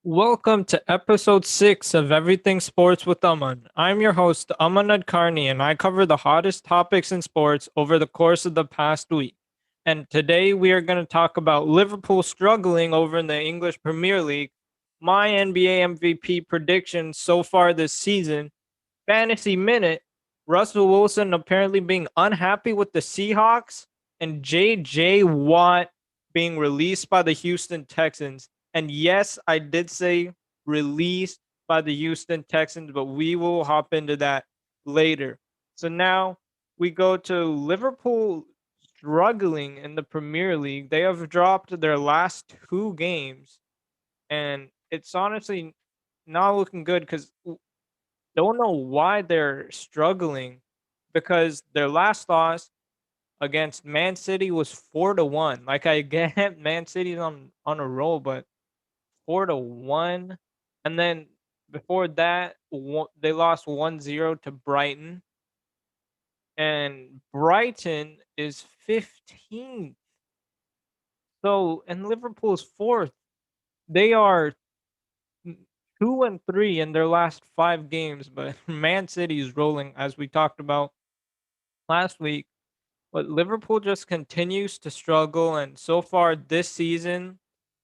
Welcome to episode 6 of Everything Sports with Aman. I'm your host, Aman Adkarni, and I cover the hottest topics in sports over the course of the past week. And today we are going to talk about Liverpool struggling over in the English Premier League, my NBA MVP predictions so far this season, fantasy minute, Russell Wilson apparently being unhappy with the Seahawks, and JJ Watt being released by the Houston Texans. And yes, I did say released by the Houston Texans, but we will hop into that later. So now we go to Liverpool struggling in the Premier League. They have dropped their last two games, and it's honestly not looking good because don't know why they're struggling because their last loss against Man City was 4-1. Like I get Man City's on a roll, but 4-1, and then before that they lost 1-0 to Brighton, and Brighton is 15th. So and Liverpool's fourth. They are 2-3 in their last 5 games, but Man City is rolling as we talked about last week. But Liverpool just continues to struggle, and so far this season,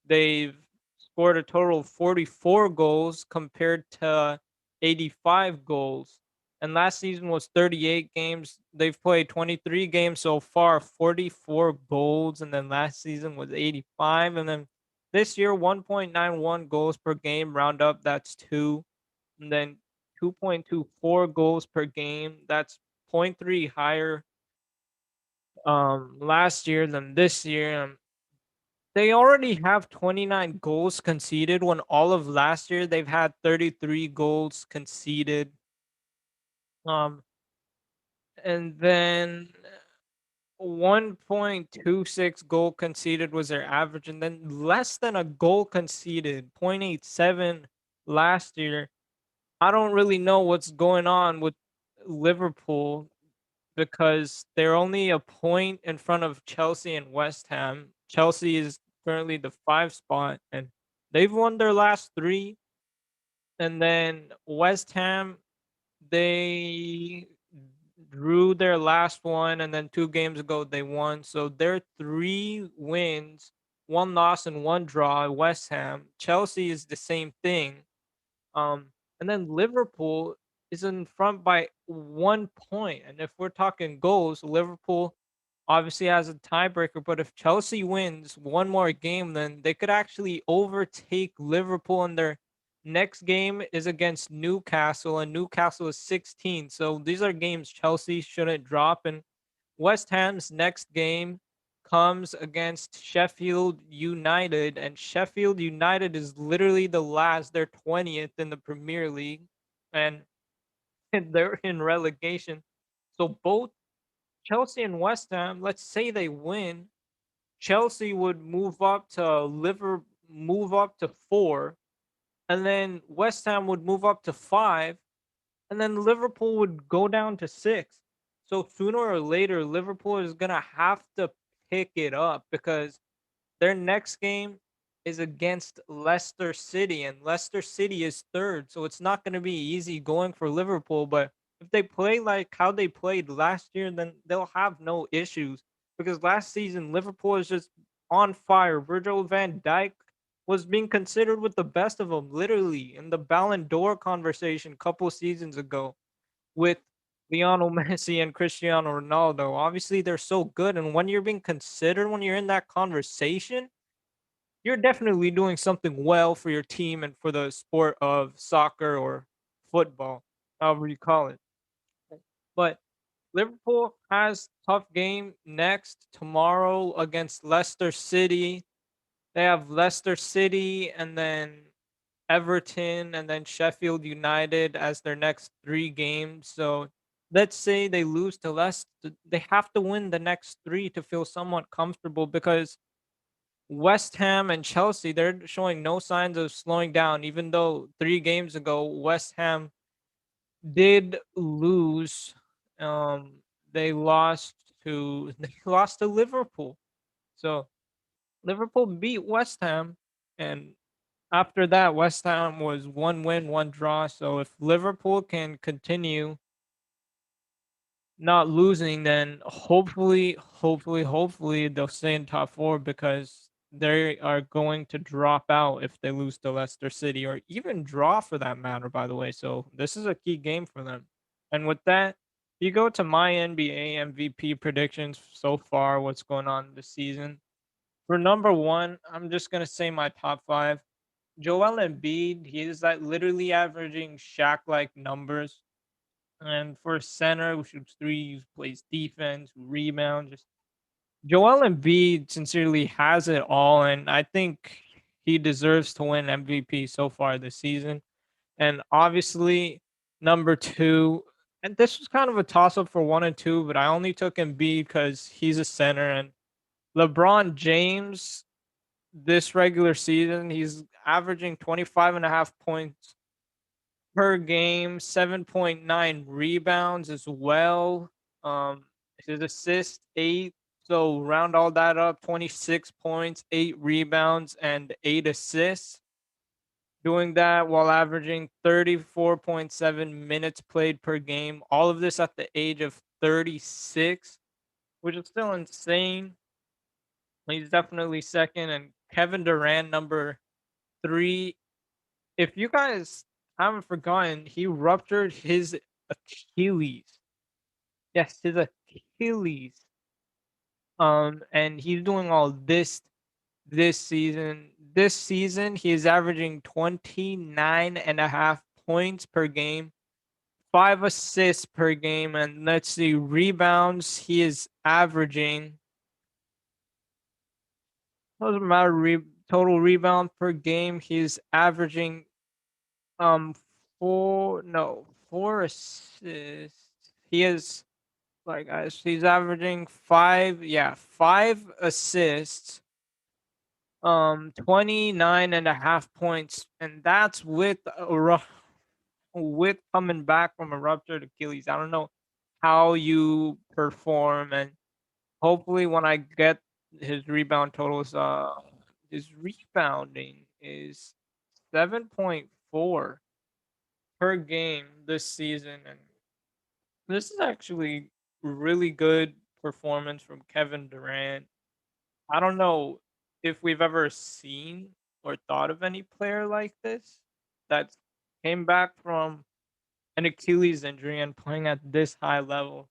they've scored a total of 44 goals compared to 85 goals. And last season was 38 games. They've played 23 games so far, 44 goals, and then last season was 85. And then this year, 1.91 goals per game, round up, that's two. And then 2.24 goals per game, that's point 0.3 higher last year than this year. They already have 29 goals conceded when all of last year they've had 33 goals conceded. Um and then 1.26 goal conceded was their average, and then less than a goal conceded, 0.87 last year. I don't really know what's going on with Liverpool because they're only a point in front of Chelsea and West Ham. Chelsea is currently the 5 spot, and they've won their last 3, and then West Ham, they drew their last one, and then 2 games ago they won. So they're 3 wins, 1 loss and 1 draw. West Ham. Chelsea is the same thing. And then Liverpool is in front by 1 point. And if we're talking goals, Liverpool obviously has a tiebreaker. But if Chelsea wins one more game, then they could actually overtake Liverpool. And their next game is against Newcastle, and Newcastle is 16. So these are games Chelsea shouldn't drop. And West Ham's next game comes against Sheffield United, and Sheffield United is literally the last. They're 20th in the Premier League, and they're in relegation. So both Chelsea and West Ham, let's say they win, Chelsea would move up to 4, and then West Ham would move up to 5, and then Liverpool would go down to 6. So sooner or later, Liverpool is gonna have to pick it up because their next game is against Leicester City, and Leicester City is third. So it's not gonna be easy going for Liverpool. But if they play like how they played last year, then they'll have no issues. Because last season Liverpool is just on fire. Virgil van Dijk was being considered with the best of them, literally in the Ballon d'Or conversation a couple seasons ago with Lionel Messi and Cristiano Ronaldo. Obviously, they're so good, and when you're being considered, when you're in that conversation, you're definitely doing something well for your team and for the sport of soccer or football, however you call it. But Liverpool has tough game next tomorrow against Leicester City. They have Leicester City and then Everton and then Sheffield United as their next 3 games. So let's say they lose to Leicester, they have to win the next 3 to feel somewhat comfortable because West Ham and Chelsea, they're showing no signs of slowing down, even though 3 games ago West Ham did lose. They lost they lost to Liverpool. So Liverpool beat West Ham, and After that, West Ham was 1 win, 1 draw. So if Liverpool can continue not losing, then hopefully they'll stay in top four because they are going to drop out if they lose to Leicester City or even draw for that matter, by the way. So this is a key game for them. And with that, if you go to my NBA MVP predictions so far, what's going on this season. For number one, I'm just gonna say my top five. Joel Embiid, he is like literally averaging Shaq-like numbers. And for center, who shoots threes, plays defense, rebounds. Just Joel Embiid sincerely has it all, and I think he deserves to win MVP so far this season. And obviously, number two, and this was kind of a toss up for one and two, but I only took Embiid because he's a center. And LeBron James, this regular season, he's averaging 25.5 points per game, 7.9 rebounds as well. Um, his assist 8. So round all that up, 26 points, 8 rebounds, and 8 assists. Doing that while averaging 34.7 minutes played per game. All of this at the age of 36, which is still insane. He's definitely second. And Kevin Durant, number three. If you guys haven't forgotten, he ruptured his Achilles. Yes, his Achilles. And he's doing all this season. This season, he is averaging 29.5 points per game, 5 assists per game, and let's see, rebounds. He is averaging doesn't matter total rebound per game. He's averaging Um, 4 assists. He is like guys, he's averaging 5 assists, 29.5 points, and that's with coming back from a ruptured Achilles. I don't know how you perform, and hopefully when I get his rebound totals, his rebounding is 7.4 per game this season, and this is actually really good performance from Kevin Durant. I don't know if we've ever seen or thought of any player like this that came back from an Achilles injury and playing at this high level.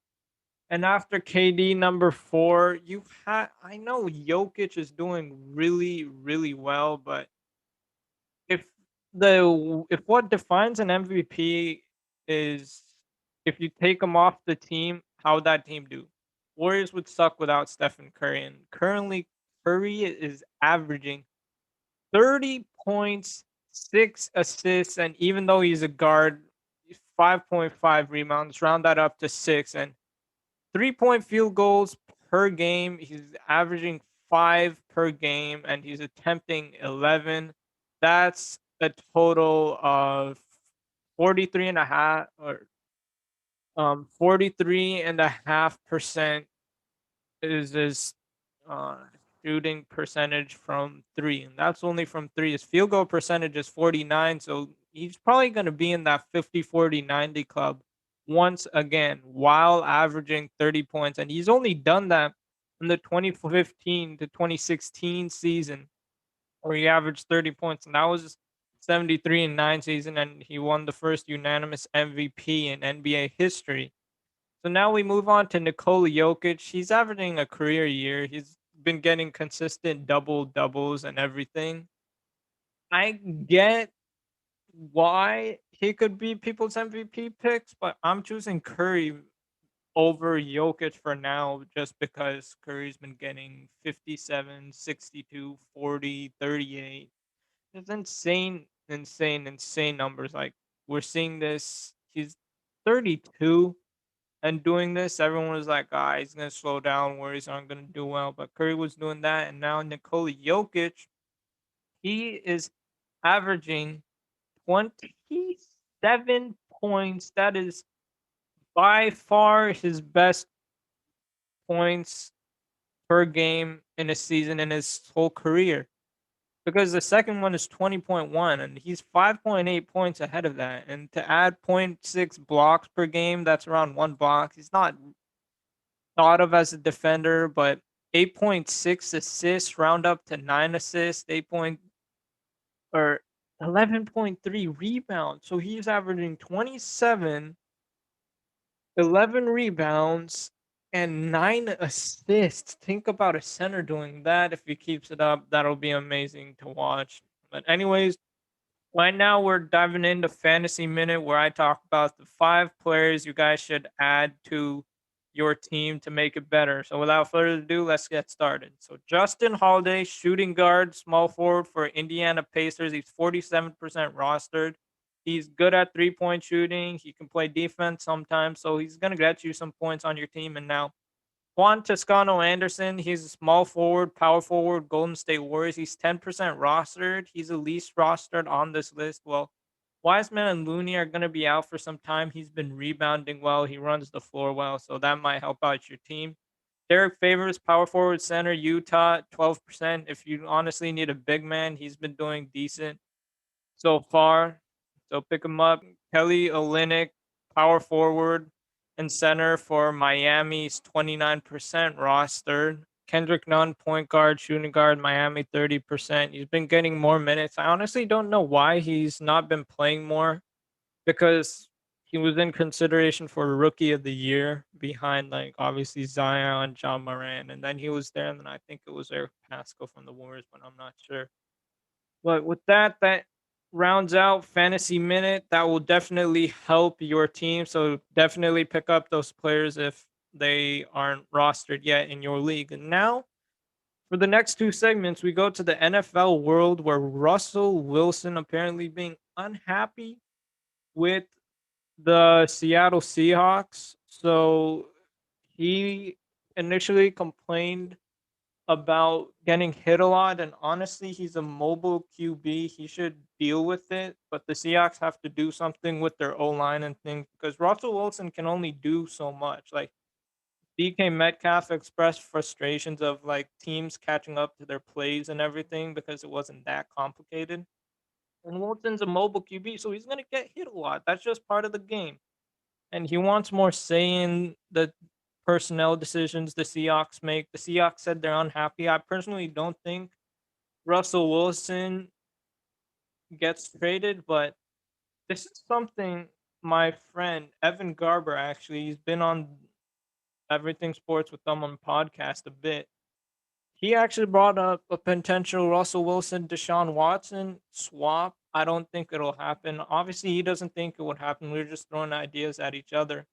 And after KD number four, I know Jokic is doing really, really well, but if if what defines an MVP is if you take them off the team, how that team do? Warriors would suck without Stephen Curry, and currently Curry is averaging 30 points, 6 assists, and even though he's a guard, 5.5 rebounds. Round that up to 6, and 3-point field goals per game. He's averaging 5 per game, and he's attempting 11. That's a total of 43 and a half or 43.5% is his uh, shooting percentage from three, and that's only from three. His field goal percentage is 49, so he's probably going to be in that 50-40-90 club once again while averaging 30 points, and he's only done that in the 2015 to 2016 season where he averaged 30 points, and that was 73-9 season, and he won the first unanimous MVP in NBA history. So now we move on to Nikola Jokic. He's averaging a career year. He's been getting consistent double doubles and everything. I get why he could be people's MVP picks, but I'm choosing Curry over Jokic for now just because Curry's been getting 57, 62, 40, 38. It's insane numbers. Like we're seeing this. He's 32 and doing this. Everyone was like, "Ah, he's gonna slow down. Warriors aren't gonna do well." But Curry was doing that, and now Nikola Jokic, he is averaging 27 points. That is by far his best points per game in a season in his whole career. because the second one is 20.1 and he's 5.8 points ahead of that. And to add point 0.6 blocks per game, that's around 1 block. He's not thought of as a defender, but 8.6 assists round up to 9 assists, 8 point or 11.3 rebounds. So he's averaging 27, 11 rebounds, and 9 assists. Think about a center doing that. If he keeps it up, that'll be amazing to watch. But anyways, right now we're diving into Fantasy Minute where I talk about the 5 players you guys should add to your team to make it better. So without further ado, let's get started. So Justin Holiday, shooting guard, small forward for Indiana Pacers. He's 47% rostered. He's good at 3-point shooting. He can play defense sometimes, so he's gonna get you some points on your team. And now Juan Toscano Anderson, he's a small forward, power forward, Golden State Warriors. He's 10% rostered. He's the least rostered on this list. Well, Wiseman and Looney are going to be out for some time. He's been rebounding well. He runs the floor well, so that might help out your team. Derek Favors, power forward center, Utah, 12%. If you honestly need a big man, he's been doing decent so far. So pick him up. Kelly Olynyk, power forward and center for Miami's 29% rostered. Kendrick Nunn, point guard, shooting guard, Miami 30%. He's been getting more minutes. I honestly don't know why he's not been playing more because he was in consideration for rookie of the year behind like obviously Zion, John Moran, and then he was there, and then I think it was Eric Pascal from the Warriors, but I'm not sure. But with that, that rounds out Fantasy Minute. That will definitely help your team. So definitely pick up those players if they aren't rostered yet in your league. And now for the next 2 segments, we go to the NFL world where Russell Wilson apparently being unhappy with the Seattle Seahawks. So he initially complained about getting hit a lot, and honestly, he's a mobile QB. He should deal with it, but the Seahawks have to do something with their O line and things because Russell Wilson can only do so much. Like DK Metcalf expressed frustrations of like teams catching up to their plays and everything because it wasn't that complicated. And Wilson's a mobile QB, so he's gonna get hit a lot. That's just part of the game. And he wants more say in the personnel decisions the Seahawks make. The Seahawks said they're unhappy. I personally don't think Russell Wilson gets traded, but this is something my friend Evan Garber actually, he's been on Everything Sports with them on podcast a bit. He actually brought up a potential Russell Wilson Deshaun Watson swap. I don't think it'll happen. Obviously, he doesn't think it would happen. We're just throwing ideas at each other.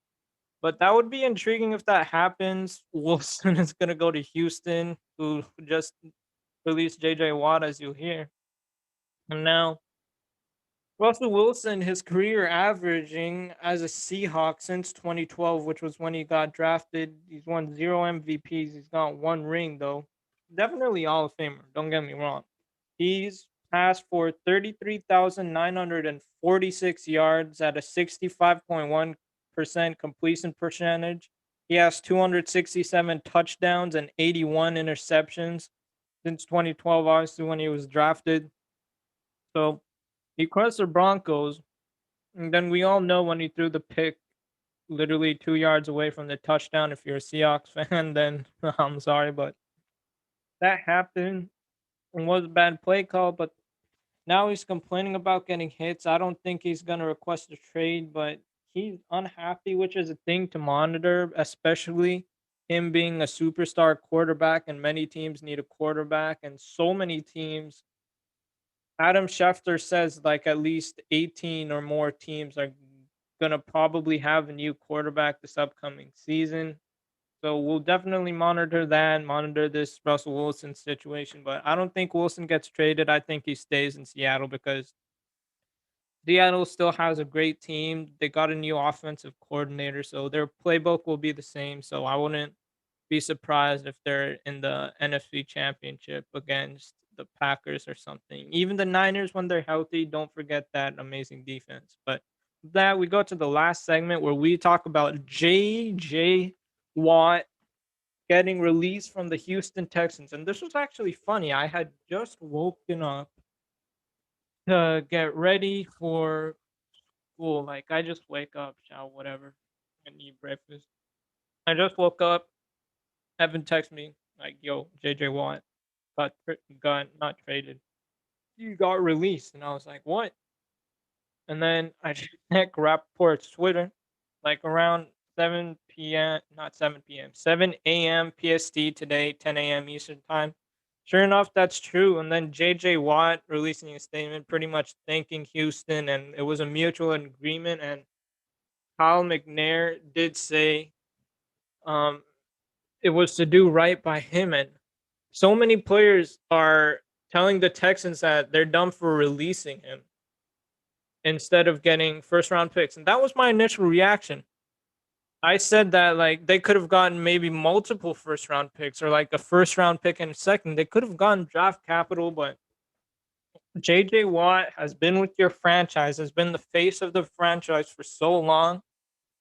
But that would be intriguing if that happens. Wilson is going to go to Houston, who just released JJ Watt, as you hear. And now, Russell Wilson, his career averaging as a Seahawk since 2012, which was when he got drafted. He's won 0 MVPs. He's got 1 ring, though. Definitely Hall of Famer. Don't get me wrong. He's passed for 33,946 yards at a 65.1% completion percentage. He has 267 touchdowns and 81 interceptions since 2012, obviously, when he was drafted. So he crushed the Broncos. And then we all know when he threw the pick literally 2 yards away from the touchdown. If you're a Seahawks fan, then I'm sorry, but that happened and was a bad play call. But now he's complaining about getting hits. I don't think he's going to request a trade, but he's unhappy, which is a thing to monitor, especially him being a superstar quarterback. And many teams need a quarterback, and so many teams. Adam Schefter says like at least 18 or more teams are going to probably have a new quarterback this upcoming season. So we'll definitely monitor that, monitor this Russell Wilson situation. But I don't think Wilson gets traded. I think he stays in Seattle because Seattle still has a great team. They got a new offensive coordinator, so their playbook will be the same. So I wouldn't be surprised if they're in the NFC Championship against the Packers or something. Even the Niners, when they're healthy, don't forget that amazing defense. But that we go to the last segment where we talk about JJ Watt getting released from the Houston Texans. And this was actually funny. I had just woken up to get ready for school. Like, I just wake up, shower, whatever, and eat breakfast. I just woke up. Evan texted me, like, yo, JJ Watt got not traded. You got released. And I was like, what? And then I checked Rapport's Twitter, like around 7 p.m., not 7 p.m., 7 a.m. PST today, 10 a.m. Eastern Time. Sure enough, that's true. And then JJ Watt releasing a statement pretty much thanking Houston, and it was a mutual agreement. And Kyle McNair did say um, it was to do right by him. And so many players are telling the Texans that they're done for releasing him instead of getting first round picks. And that was my initial reaction. I said that like they could have gotten maybe multiple first round picks or like a first round pick and a second. They could have gotten draft capital, but JJ Watt has been with your franchise, has been the face of the franchise for so long.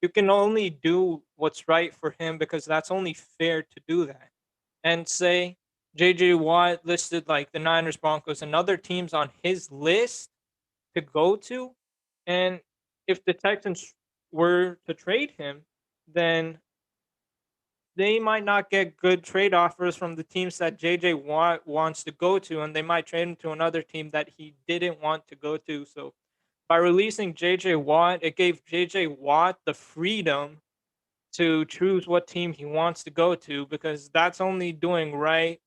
You can only do what's right for him because that's only fair to do that. And say JJ Watt listed like the Niners, Broncos, and other teams on his list to go to. And if the Texans were to trade him, then they might not get good trade offers from the teams that JJ Watt wants to go to, and they might trade him to another team that he didn't want to go to. So by releasing JJ Watt, it gave JJ Watt the freedom to choose what team he wants to go to because that's only doing right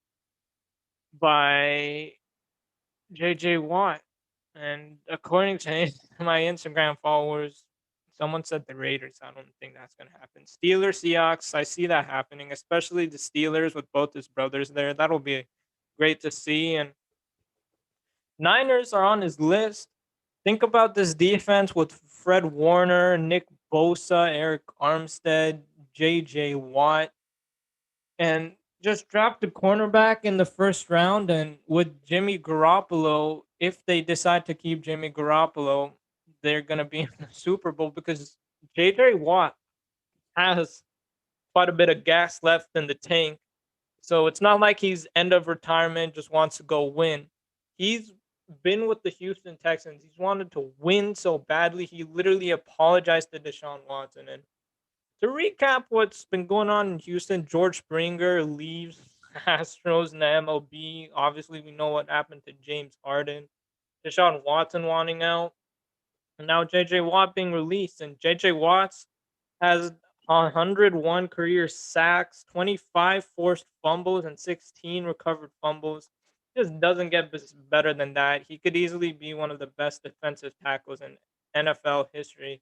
by JJ Watt. And according to my Instagram followers, someone said the Raiders. I don't think that's going to happen. Steelers, Seahawks, I see that happening, especially the Steelers with both his brothers there. That'll be great to see. And Niners are on his list. Think about this defense with Fred Warner, Nick Bosa, Eric Armstead, JJ Watt, and just draft a cornerback in the first round. And with Jimmy Garoppolo, if they decide to keep Jimmy Garoppolo, they're going to be in the Super Bowl because JJ Watt has quite a bit of gas left in the tank. So it's not like he's end of retirement, just wants to go win. He's been with the Houston Texans. He's wanted to win so badly. He literally apologized to Deshaun Watson. And to recap what's been going on in Houston, George Springer leaves Astros in the MLB. Obviously, we know what happened to James Harden. Deshaun Watson wanting out. And now JJ Watt being released. And JJ Watts has 101 career sacks, 25 forced fumbles, and 16 recovered fumbles. Just doesn't get better than that. He could easily be one of the best defensive tackles in NFL history.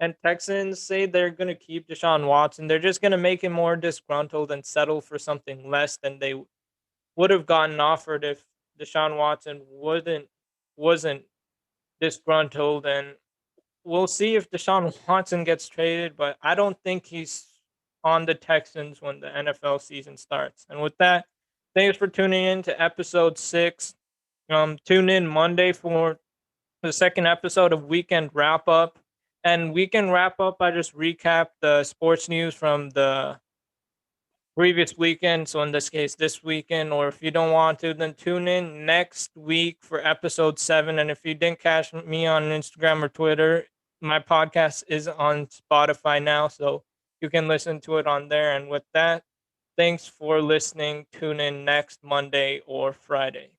And Texans say they're going to keep Deshaun Watson. They're just going to make him more disgruntled and settle for something less than they would have gotten offered if Deshaun Watson wasn't disgruntled. And we'll see if Deshaun Watson gets traded, but I don't think he's on the Texans when the NFL season starts. And with that, thanks for tuning in to episode 6. Tune in Monday for the second episode of Weekend Wrap Up. And Weekend Wrap Up, I just recap the sports news from the previous weekend. So in this case, this weekend, or if you don't want to, then tune in next week for episode 7. And if you didn't catch me on Instagram or Twitter, my podcast is on Spotify now, so you can listen to it on there. And with that, thanks for listening. Tune in next Monday or Friday.